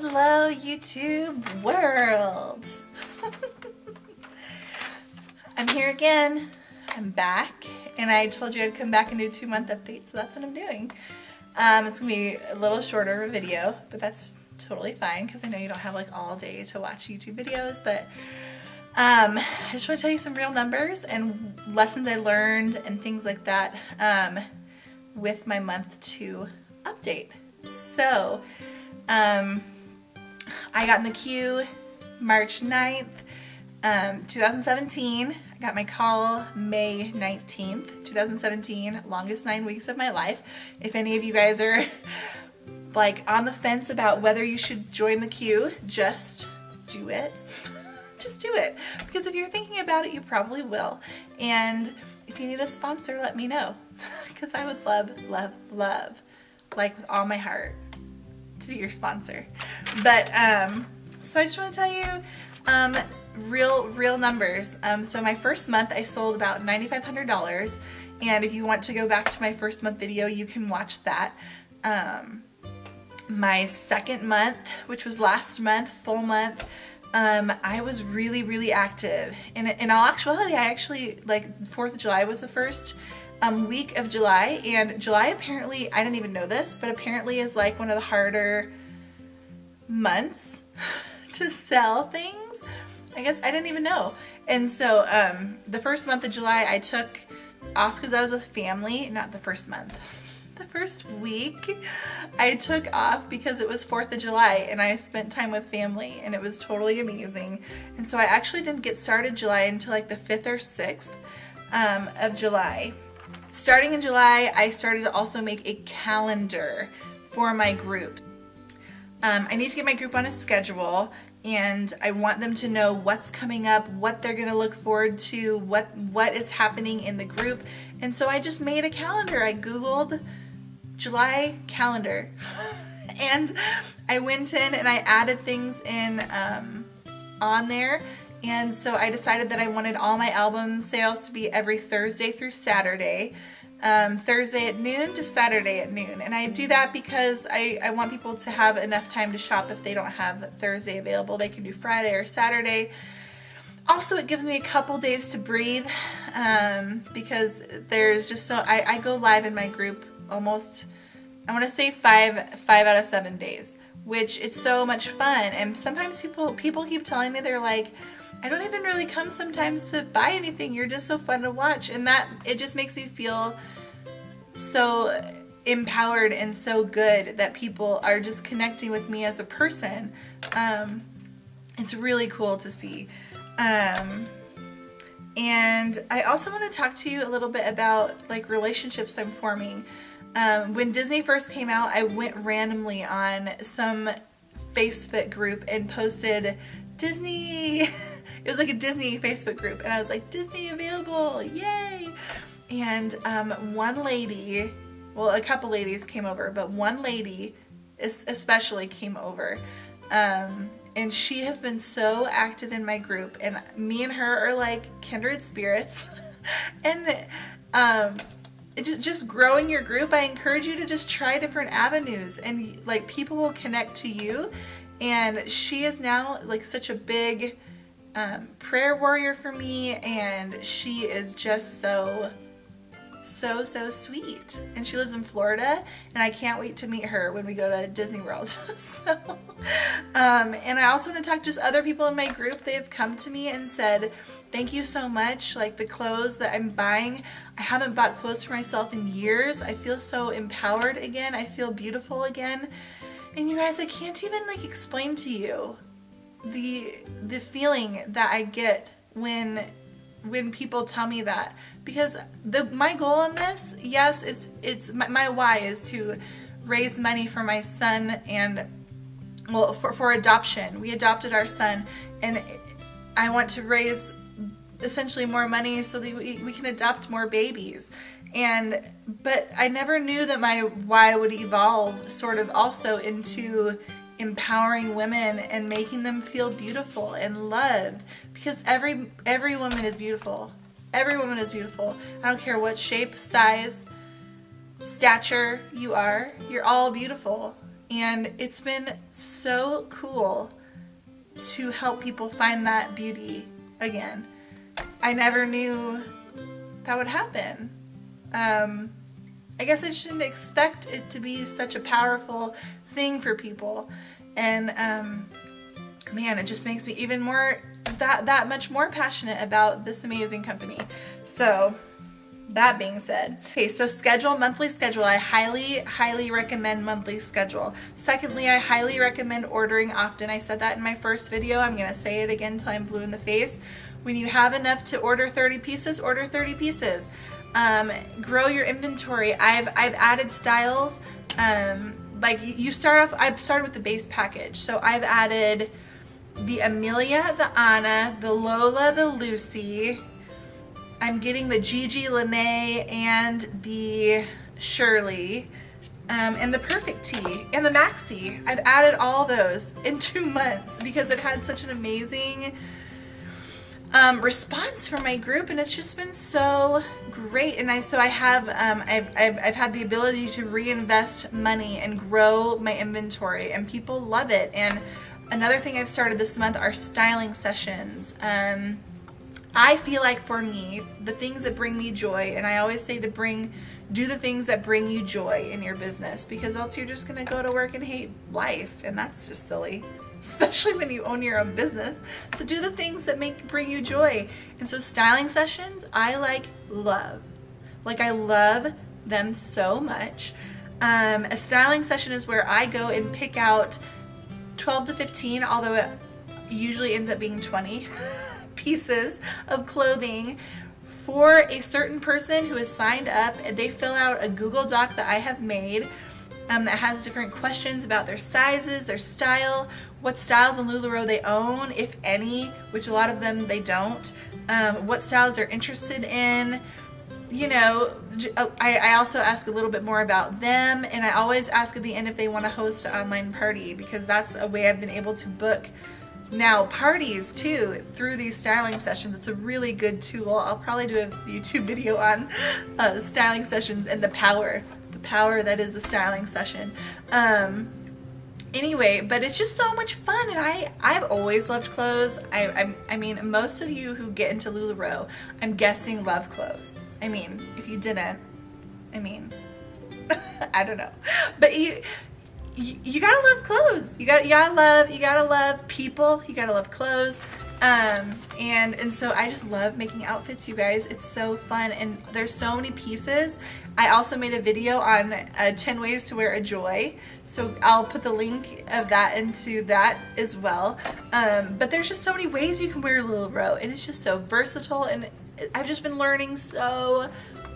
Hello, YouTube world. I'm here again. I'm back, and I told you I'd come back and do a 2-month update, so that's what I'm doing. It's gonna be a little shorter of a video, but that's totally fine because I know you don't have like all day to watch YouTube videos. But I just want to tell you some real numbers and lessons I learned and things like that with my month 2 update. So I got in the queue March 9th, 2017. I got my call May 19th, 2017, longest 9 weeks of my life. If any of you guys are like on the fence about whether you should join the queue, just do it. Just do it. Because if you're thinking about it, you probably will. And if you need a sponsor, let me know. Because I would love, love, love, like with all my heart, to be your sponsor. But so I just want to tell you real numbers. So my first month I sold about $9,500, and if you want to go back to my first month video, you can watch that. My second month, which was last month, full month, I was really active. In all actuality, I actually, like, 4th of July was the first week of July, and July apparently, I didn't even know this, but apparently is like one of the harder months to sell things. I guess I didn't even know. And so the first month of July I took off because I was with family. Not the first month. The first week I took off because it was 4th of July and I spent time with family, and it was totally amazing. And so I actually didn't get started July until like the 5th or 6th of July. Starting in July, I started to also make a calendar for my group. I need to get my group on a schedule, and I want them to know what's coming up, what they're gonna look forward to, what is happening in the group. And so I just made a calendar. I Googled July calendar and I went in and I added things in on there. And so I decided that I wanted all my album sales to be every Thursday through Saturday, Thursday at noon to Saturday at noon. And I do that because I want people to have enough time to shop. If they don't have Thursday available, they can do Friday or Saturday. Also, it gives me a couple days to breathe because there's just so, I go live in my group almost, I want to say 5 out of 7 days, which it's so much fun. And sometimes people keep telling me, they're like, I don't even really come sometimes to buy anything. You're just so fun to watch. And that, it just makes me feel so empowered and so good that people are just connecting with me as a person. It's really cool to see. And I also want to talk to you a little bit about like relationships I'm forming. When Disney first came out, I went randomly on some Facebook group and posted Disney. It was like a Disney Facebook group, and I was like, Disney available, yay! And one lady, well, a couple ladies came over, but one lady especially came over, and she has been so active in my group, and me and her are like kindred spirits. And just growing your group, I encourage you to just try different avenues, and like people will connect to you. And she is now like such a big prayer warrior for me, and she is just so sweet. And she lives in Florida, and I can't wait to meet her when we go to Disney World. So, and I also want to talk to just other people in my group. They have come to me and said, thank you so much. Like the clothes that I'm buying, I haven't bought clothes for myself in years. I feel so empowered again. I feel beautiful again. And you guys, I can't even like explain to you the feeling that I get when people tell me that. Because my goal in this, yes, it's my why is to raise money for my son, and well, for adoption. We adopted our son, and I want to raise essentially more money so that we can adopt more babies. But I never knew that my why would evolve sort of also into empowering women and making them feel beautiful and loved, because every woman is beautiful. Every woman is beautiful. I don't care what shape, size, stature you are. You're all beautiful. And it's been so cool to help people find that beauty again. I never knew that would happen. I guess I just didn't expect it to be such a powerful thing for people. And man, it just makes me even more, that much more passionate about this amazing company. So that being said, okay, so monthly schedule. I highly recommend monthly schedule. Secondly, I highly recommend ordering often. I said that in my first video. I'm gonna say it again till I'm blue in the face. When you have enough to order 30 pieces, order 30 pieces. Grow your inventory. I've added styles. Like you start off, I've started with the base package. So I've added the Amelia, the Anna, the Lola, the Lucy. I'm getting the Gigi, Lene, and the Shirley, and the Perfect Tea, and the Maxi. I've added all those in 2 months because I've had such an amazing response from my group, and it's just been so great. And I've had the ability to reinvest money and grow my inventory, and people love it. And another thing I've started this month are styling sessions. I feel like for me, the things that bring me joy, and I always say to do the things that bring you joy in your business, because else you're just gonna go to work and hate life, and that's just silly, especially when you own your own business. So do the things that bring you joy. And so styling sessions, I love. I love them so much. A styling session is where I go and pick out 12 to 15, although it usually ends up being 20 pieces of clothing for a certain person who has signed up. And they fill out a Google Doc that I have made that has different questions about their sizes, their style, what styles in LuLaRoe they own, if any, which a lot of them they don't, what styles they're interested in. You know, I also ask a little bit more about them, and I always ask at the end if they want to host an online party, because that's a way I've been able to book now parties too through these styling sessions. It's a really good tool. I'll probably do a YouTube video on styling sessions and the power that is a styling session. Anyway, but it's just so much fun, and I've always loved clothes. I mean, most of you who get into LuLaRoe, I'm guessing, love clothes. I mean, if you didn't, I mean, I don't know, but you gotta love clothes. You gotta love people. You gotta love clothes. And so I just love making outfits, you guys. It's so fun, and there's so many pieces. I also made a video on 10 ways to wear a joy, so I'll put the link of that into that as well. But there's just so many ways you can wear LuLaRoe, and it's just so versatile, and I've just been learning so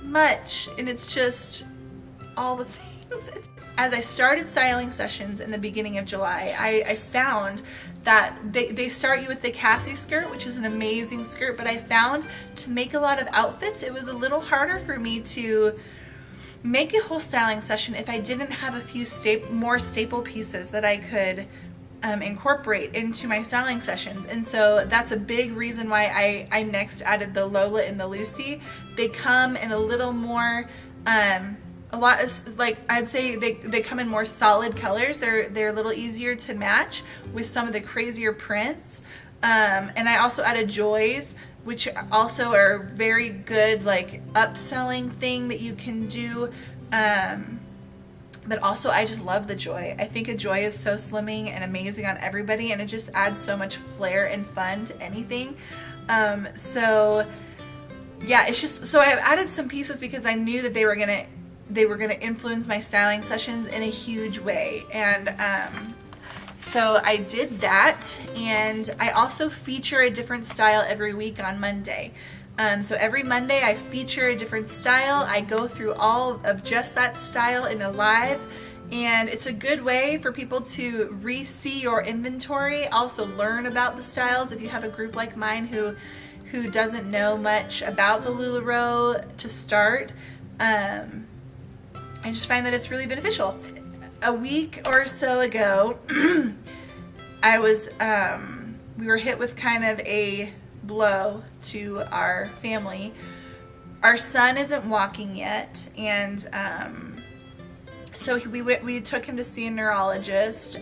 much, and it's just all the things. As I started styling sessions in the beginning of July, I found that they start you with the Cassie skirt, which is an amazing skirt, but I found to make a lot of outfits, it was a little harder for me to make a whole styling session if I didn't have a few more staple pieces that I could incorporate into my styling sessions. And so that's a big reason why I next added the Lola and the Lucy. They come in a little more a lot, like I'd say they come in more solid colors. They're a little easier to match with some of the crazier prints. And I also added joys, which also are very good, like upselling thing that you can do. But also I just love the joy. I think a joy is so slimming and amazing on everybody, and it just adds so much flair and fun to anything. So yeah, it's just, so I've added some pieces because I knew that they were gonna influence my styling sessions in a huge way. And so I did that, and I also feature a different style every week on Monday. So every Monday I feature a different style. I go through all of just that style in a live, and it's a good way for people to re-see your inventory, also learn about the styles if you have a group like mine who doesn't know much about the LuLaRoe to start. I just find that it's really beneficial. A week or so ago, we were hit with kind of a blow to our family. Our son isn't walking yet, and So we took him to see a neurologist.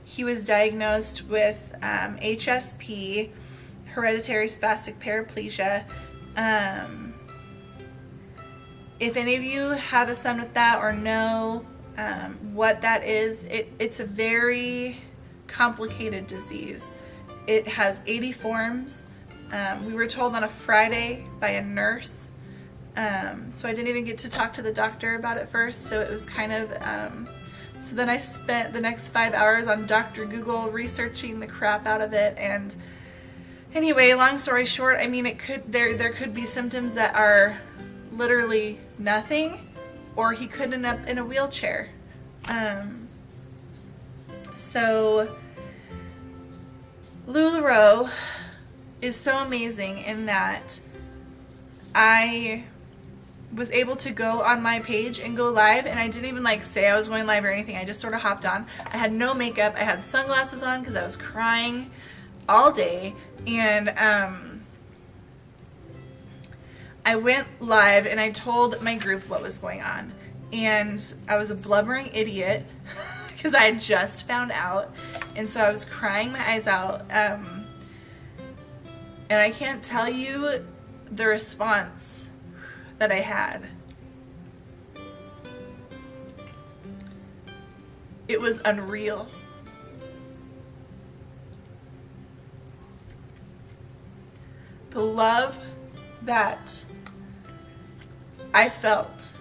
He was diagnosed with HSP, hereditary spastic paraplegia. If any of you have a son with that or know what that is, it's a very complicated disease. It has 80 forms. We were told on a Friday by a nurse. So I didn't even get to talk to the doctor about it first. So it was kind of, so then I spent the next 5 hours on Dr. Google researching the crap out of it. And anyway, long story short, I mean, there could be symptoms that are literally nothing, or he could end up in a wheelchair. So LuLaRoe is so amazing in that I was able to go on my page and go live, and I didn't even like say I was going live or anything. I just sort of hopped on. I had no makeup. I had sunglasses on because I was crying all day, and I went live and I told my group what was going on, and I was a blubbering idiot because I had just found out, and so I was crying my eyes out, and I can't tell you the response that I had. It was unreal. The love that I felt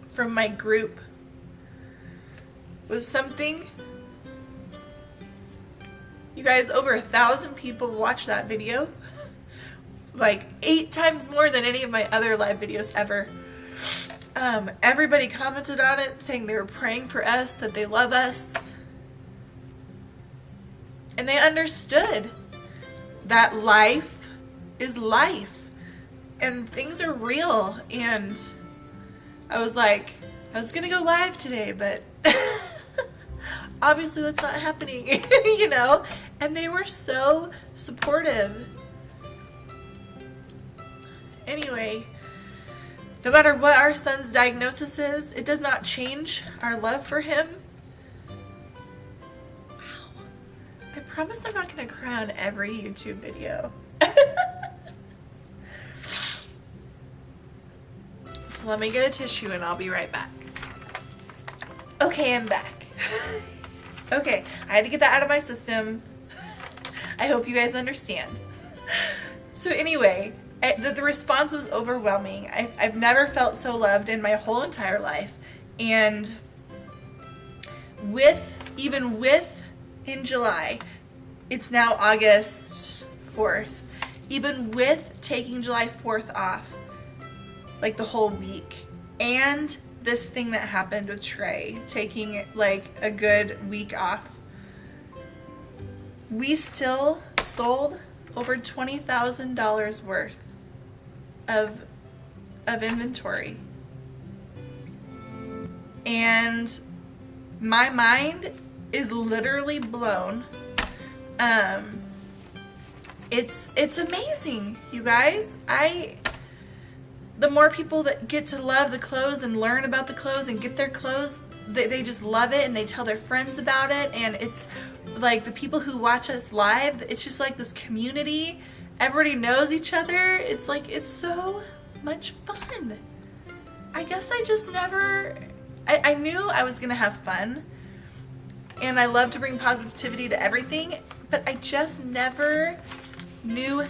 from my group was something. You guys, over 1,000 people watched that video. Like 8 times more than any of my other live videos ever. Everybody commented on it saying they were praying for us, that they love us. And they understood that life is life. And things are real. And I was like, I was gonna go live today, but obviously that's not happening, you know? And they were so supportive. Anyway, no matter what our son's diagnosis is, it does not change our love for him. Wow. I promise I'm not going to cry on every YouTube video. So let me get a tissue and I'll be right back. Okay, I'm back. Okay, I had to get that out of my system. I hope you guys understand. So anyway, the response was overwhelming. I've never felt so loved in my whole entire life. And even with in July, it's now August 4th, even with taking July 4th off, like the whole week, and this thing that happened with Trey, taking like a good week off, we still sold over $20,000 worth of inventory. And my mind is literally blown. It's amazing, you guys. The more people that get to love the clothes and learn about the clothes and get their clothes, they just love it and they tell their friends about it. And it's like the people who watch us live, it's just like this community. Everybody knows each other. It's like, it's so much fun. I guess I just never, I knew I was gonna have fun, and I love to bring positivity to everything, but I just never knew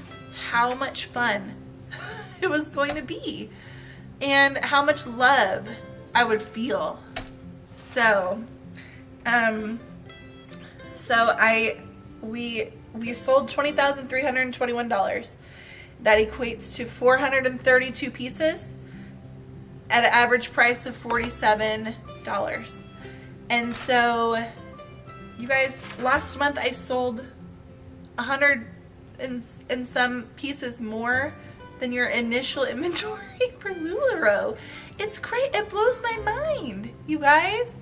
how much fun it was going to be and how much love I would feel. So, we sold $20,321. That equates to 432 pieces at an average price of $47. And so, you guys, last month I sold 100 and some pieces more than your initial inventory for LuLaRoe. It's great. It blows my mind, you guys.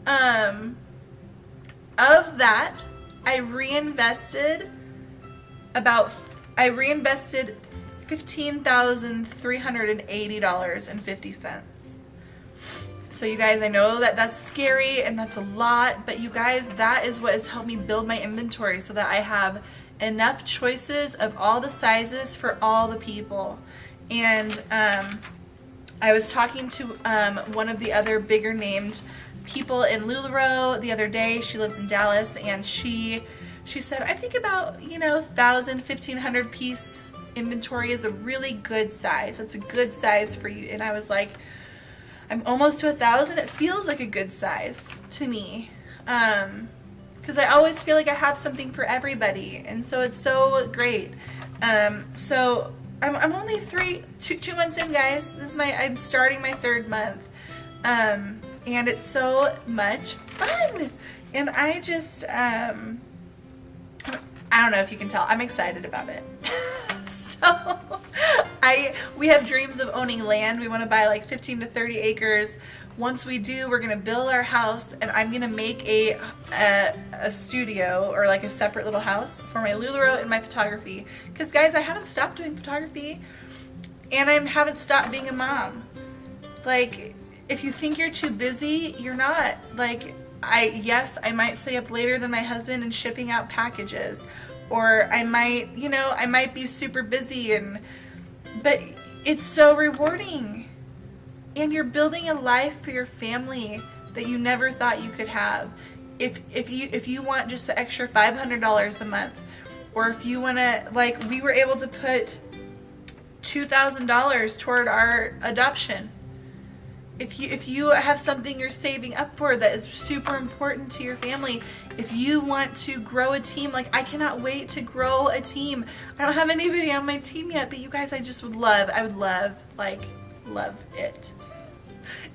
Of that, I reinvested $15,380.50. So you guys, I know that that's scary and that's a lot, but you guys, that is what has helped me build my inventory so that I have enough choices of all the sizes for all the people. And I was talking to one of the other bigger named people in LuLaRoe the other day. She lives in Dallas, and she said, I think about, 1,000, 1,500 piece inventory is a really good size. That's a good size for you. And I was like, I'm almost to 1,000. It feels like a good size to me. Because I always feel like I have something for everybody. And so it's so great. So I'm only 2 months in, guys. I'm starting my 3rd month. And it's so much fun. And I just, I don't know if you can tell, I'm excited about it. So we have dreams of owning land. We want to buy like 15 to 30 acres. Once we do, we're going to build our house, and I'm going to make a studio, or like a separate little house for my LuLaRoe and my photography. Because guys, I haven't stopped doing photography, and I haven't stopped being a mom. Like, if you think you're too busy, you're not. Like, yes, I might stay up later than my husband and shipping out packages, or I might, I might be super busy, but it's so rewarding. And you're building a life for your family that you never thought you could have. If you want just an extra $500 a month, or if you want to, like, we were able to put $2,000 toward our adoption. If you have something you're saving up for that is super important to your family, if you want to grow a team, like, I cannot wait to grow a team. I don't have anybody on my team yet, but you guys, I would love it.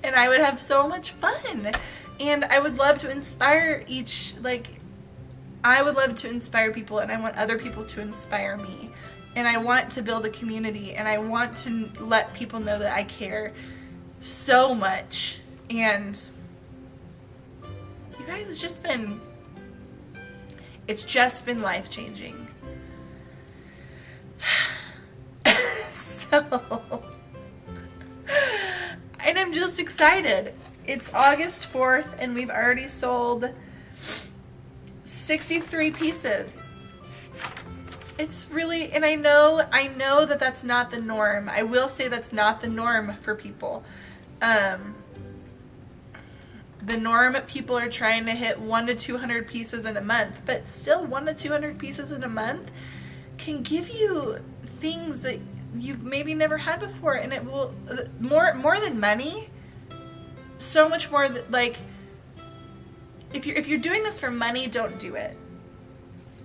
And I would have so much fun. And I would love to inspire I would love to inspire people, and I want other people to inspire me. And I want to build a community, and I want to let people know that I care so much. And you guys, it's just been life-changing. So, and I'm just excited. It's August 4th, and we've already sold 63 pieces. It's really, and I know that that's not the norm. I will say that's not the norm for people. The norm, people are trying to hit 100 to 200 pieces in a month, but still 100 to 200 pieces in a month can give you things that you've maybe never had before, and it will, more than money, so much more. Like, if you're doing this for money, don't do it.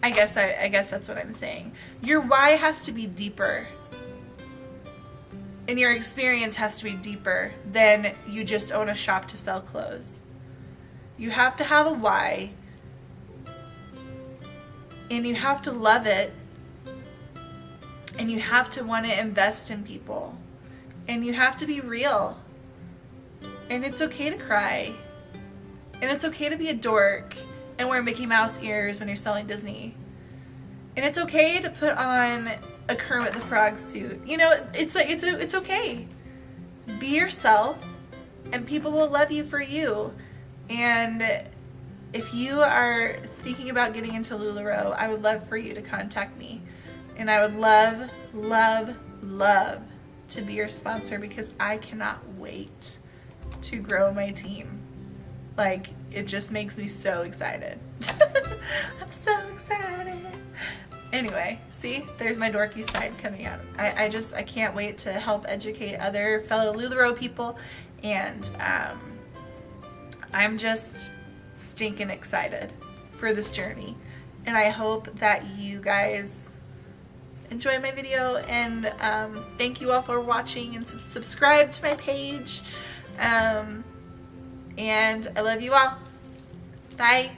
I guess that's what I'm saying. Your why has to be deeper, and your experience has to be deeper than you just own a shop to sell clothes. You have to have a why, and you have to love it, and you have to want to invest in people, and you have to be real, and it's okay to cry, and it's okay to be a dork and wear Mickey Mouse ears when you're selling Disney, and it's okay to put on a Kermit the Frog suit. It's okay. Be yourself, and people will love you for you. And if you are thinking about getting into LuLaRoe, I would love for you to contact me. And I would love, love, love to be your sponsor, because I cannot wait to grow my team. Like, it just makes me so excited. I'm so excited. Anyway, see, there's my dorky side coming out. I can't wait to help educate other fellow LuLaRoe people, and I'm just stinking excited for this journey. And I hope that you guys enjoy my video, and thank you all for watching, and subscribe to my page. And I love you all. Bye.